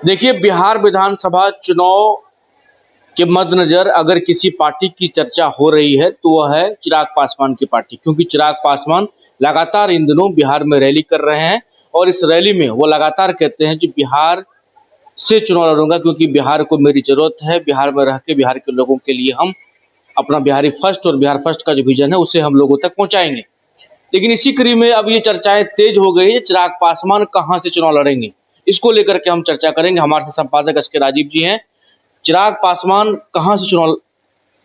देखिए, बिहार विधानसभा चुनाव के मद्देनजर अगर किसी पार्टी की चर्चा हो रही है तो वह है चिराग पासवान की पार्टी, क्योंकि चिराग पासवान लगातार इन दिनों बिहार में रैली कर रहे हैं और इस रैली में वो लगातार कहते हैं कि बिहार से चुनाव लड़ूंगा क्योंकि बिहार को मेरी ज़रूरत है, बिहार में रह के बिहार के लोगों के लिए हम अपना बिहारी फर्स्ट और बिहार फर्स्ट का जो विजन है उसे हम लोगों तक पहुँचाएंगे। लेकिन इसी कड़ी में अब ये चर्चाएं तेज हो गई है, चिराग पासवान कहाँ से चुनाव लड़ेंगे, इसको लेकर के हम चर्चा करेंगे। हमारे साथ संपादक एस के राजीव जी हैं। चिराग पासवान कहाँ से चुनाव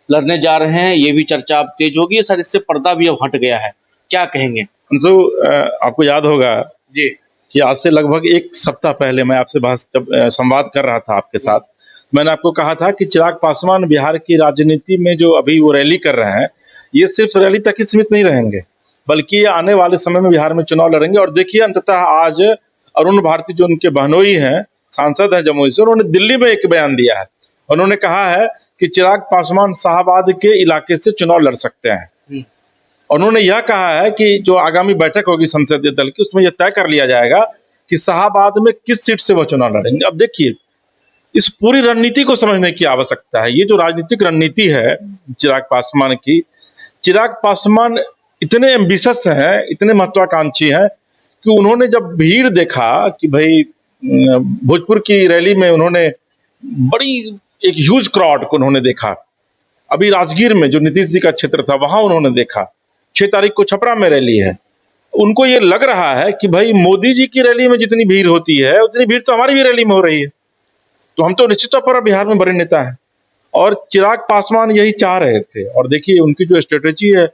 लड़ने जा रहे हैं, ये भी चर्चा अब तेज होगी, शायद इससे पर्दा भी अब हट गया है, क्या कहेंगे? अंशु, आपको याद होगा जी कि आज से लगभग एक सप्ताह पहले मैं आपसे जब संवाद कर रहा था आपके साथ, मैंने आपको कहा था कि चिराग पासवान बिहार की राजनीति में जो अभी वो रैली कर रहे हैं, ये सिर्फ रैली तक ही सीमित नहीं रहेंगे, बल्कि ये आने वाले समय में बिहार में चुनाव लड़ेंगे। और देखिए, अंततः आज अरुण भारती जो उनके बहनोई हैं, सांसद हैं जमुई से, उन्होंने दिल्ली में एक बयान दिया है। उन्होंने कहा है कि चिराग पासवान शाहबाद के इलाके से चुनाव लड़ सकते हैं। और उन्होंने यह कहा है कि जो आगामी बैठक होगी संसदीय दल की, उसमें यह तय कर लिया जाएगा कि शाहबाद में किस सीट से वह चुनाव लड़ेंगे। अब देखिए, इस पूरी रणनीति को समझने की आवश्यकता है। ये जो राजनीतिक रणनीति है चिराग पासवान की, चिराग पासवान इतने एम्बिशियस हैं, इतने महत्वाकांक्षी हैं कि उन्होंने जब भीड़ देखा कि भाई भोजपुर की रैली में उन्होंने बड़ी एक ह्यूज क्राउड को उन्होंने देखा, अभी राजगीर में जो नीतीश जी का क्षेत्र था वहां उन्होंने देखा, 6 तारीख को छपरा में रैली है, उनको ये लग रहा है कि भाई मोदी जी की रैली में जितनी भीड़ होती है उतनी भीड़ तो हमारी भी रैली में हो रही है, तो हम तो निश्चित तौर पर बिहार में बड़े नेता हैं। और चिराग पासवान यही चाह रहे थे। और देखिए, उनकी जो स्ट्रेटेजी है,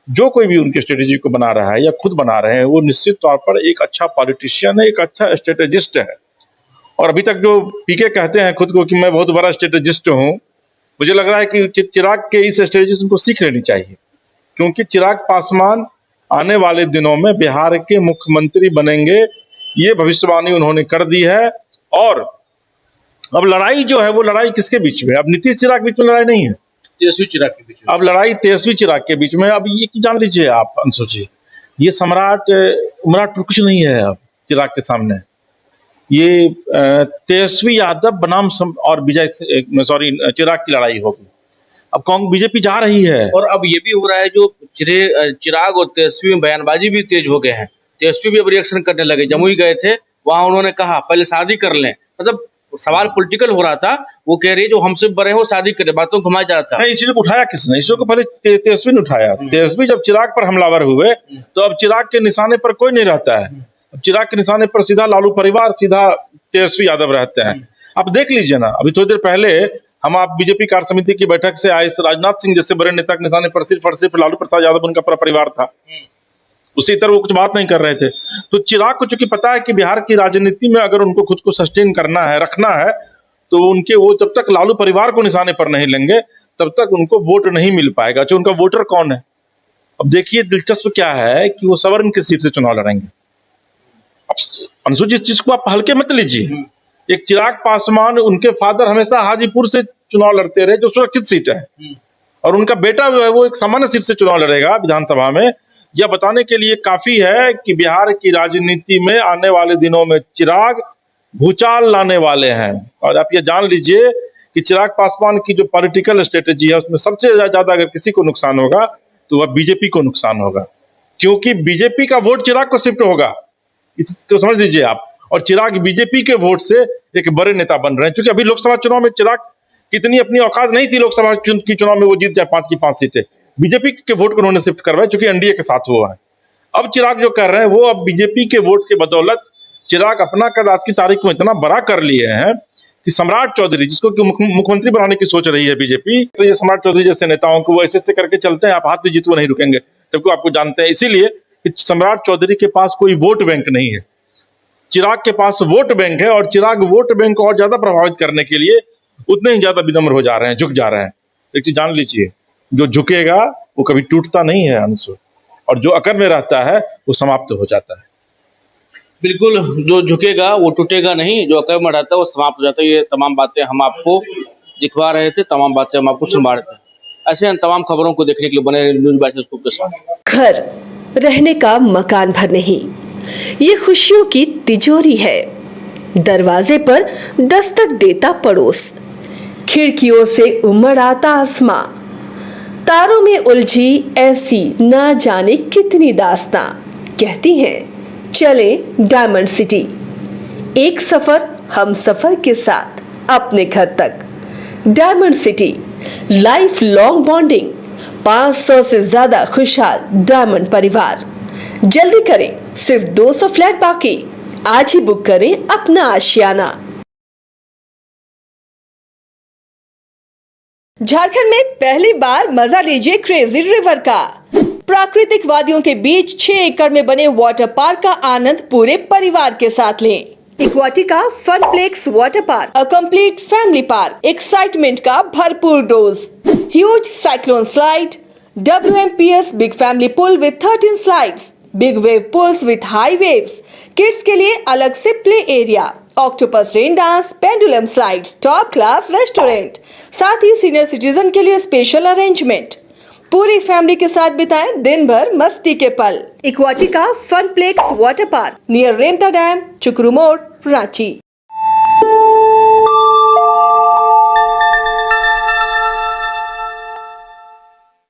जो कोई भी उनकी स्ट्रेटेजी को बना रहा है या खुद बना रहे हैं, वो निश्चित तौर पर एक अच्छा पॉलिटिशियन है, एक अच्छा स्ट्रेटेजिस्ट है। और अभी तक जो पीके कहते हैं खुद को कि मैं बहुत बड़ा स्ट्रेटेजिस्ट हूँ, मुझे लग रहा है कि चिराग के इस स्ट्रेटेजी उनको सीख लेनी चाहिए, क्योंकि चिराग पासवान आने वाले दिनों में बिहार के मुख्यमंत्री बनेंगे, ये भविष्यवाणी उन्होंने कर दी है। और अब लड़ाई जो है वो लड़ाई किसके बीच में? अब नीतीश चिराग के बीच में लड़ाई नहीं है, तेजस्वी चिराग के बीच में अब लड़ाई तेजस्वी चिराग के बीच में। अब ये जान लीजिए आप अंशु जी, ये सम्राट उमराट कुछ नहीं है अब चिराग के सामने। ये तेजस्वी यादव बनाम और चिराग की लड़ाई होगी। अब बीजेपी जा रही है। और अब ये भी हो रहा है, जो चिराग और तेजस्वी में बयानबाजी भी तेज हो गए हैं। तेजस्वी भी अब रिएक्शन करने लगे। जमुई गए थे, वहां उन्होंने कहा पहले शादी कर लें, मतलब सवाल पॉलिटिकल हो रहा था। वो कह रही जो हमसे बड़े हो शादी करे, बातों घुमाया जाता है। इस चीज को उठाया किसने? इस को पहले तेजस्वी ने उठाया। तेजस्वी जब चिराग पर हमलावर हुए तो अब चिराग के निशाने पर कोई नहीं रहता है। अब चिराग के निशाने पर सीधा लालू परिवार, सीधा तेजस्वी यादव रहते हैं। अब देख लीजिए ना, अभी थोड़ी देर पहले हम आप बीजेपी कार्य समिति की बैठक से आए, राजनाथ सिंह जैसे बड़े नेता के निशाने पर सिर्फ और सिर्फ लालू प्रसाद यादव उनका पूरा परिवार था, उसी तरह वो कुछ बात नहीं कर रहे थे। तो चिराग को चूंकि पता है कि बिहार की राजनीति में अगर उनको खुद को सस्टेन करना है, रखना है, तो उनके वो जब तक लालू परिवार को निशाने पर नहीं लेंगे तब तक उनको वोट नहीं मिल पाएगा। जो उनका वोटर कौन है? अब देखिए, दिलचस्प क्या है कि वो सवर्ण की सीट से चुनाव लड़ेंगे। अंशु जी, चीज को आप हल्के मत लीजिए। एक चिराग पासवान, उनके फादर हमेशा हाजीपुर से चुनाव लड़ते रहे, जो सुरक्षित सीट है, और उनका बेटा जो है वो एक सामान्य सीट से चुनाव लड़ेगा विधानसभा में। यह बताने के लिए काफी है कि बिहार की राजनीति में आने वाले दिनों में चिराग भूचाल लाने वाले हैं। और आप ये जान लीजिए कि चिराग पासवान की जो पॉलिटिकल स्ट्रेटेजी है, उसमें सबसे ज्यादा अगर किसी को नुकसान होगा तो वह बीजेपी को नुकसान होगा, क्योंकि बीजेपी का वोट चिराग को शिफ्ट होगा, इसको समझ लीजिए आप। और चिराग बीजेपी के वोट से एक बड़े नेता बन रहे हैं, क्योंकि अभी लोकसभा चुनाव में चिराग कितनी अपनी औकात नहीं थी, लोकसभा की चुनाव में वो जीत जाए 5 की 5 सीटें। बीजेपी के वोट को उन्होंने शिफ्ट करवाया, क्योंकि एनडीए के साथ हुआ है। अब चिराग जो कर रहे हैं वो अब बीजेपी के वोट के बदौलत चिराग अपना कद आज की तारीख में इतना बड़ा कर लिए हैं कि सम्राट चौधरी, जिसको मुख्यमंत्री बनाने की सोच रही है बीजेपी, तो ये सम्राट चौधरी जैसे नेताओं को वो ऐसे करके चलते हैं, आप हाथ में जीत वो नहीं रुकेंगे, जबकि आपको जानते हैं। इसीलिए कि सम्राट चौधरी के पास कोई वोट बैंक नहीं है, चिराग के पास वोट बैंक है। और चिराग वोट बैंक को और ज्यादा प्रभावित करने के लिए उतने ही ज्यादा विनम्र हो जा रहे हैं, झुक जा रहे हैं। एक चीज जान लीजिए, जो झुकेगा वो कभी टूटता नहीं है अंशु, और जो अकड़ में रहता है वो समाप्त हो जाता है। बिल्कुल, जो झुकेगा वो टूटेगा नहीं, जो अकड़ में रहता है वो समाप्त हो जाता है। ये तमाम बातें हम आपको दिखवा रहे थे, तमाम बातें हम आपको सुनवा रहे थे। ऐसे तमाम खबरों को देखने के लिए बने न्यूज़ बाय स्कूप के साथ। घर रहने का मकान भर नहीं, ये खुशियों की तिजोरी है। दरवाजे पर दस्तक देता पड़ोस, खिड़कियों से उमड़ आता आसमां, तारों में उलझी ऐसी ना जाने कितनी दास्तां। कहती हैं चले डायमंड सिटी, एक सफर हम सफर के साथ अपने घर तक। Diamond city, life long bonding, 500 से ज्यादा खुशहाल डायमंड परिवार। जल्दी करें, सिर्फ 200 फ्लैट बाकी, आज ही बुक करें अपना आशियाना। झारखंड में पहली बार मजा लीजिए क्रेजी रिवर का। प्राकृतिक वादियों के बीच 6 एकड़ में बने वाटर पार्क का आनंद पूरे परिवार के साथ लें। Aquatica funplex water park, a complete family park, excitement का भरपूर dose, huge cyclone slide, WMPS big family pool with 13 slides, big wave pools with high waves, kids के लिए अलग से play area, octopus rain dance, pendulum slides, top class restaurant, साथ ही senior citizen के लिए स्पेशल अरेंजमेंट। पूरी family के साथ बिताएं दिन भर मस्ती के पल। इक्वाटिका funplex water park near Remta dam, चुकरू मोड़, रांची।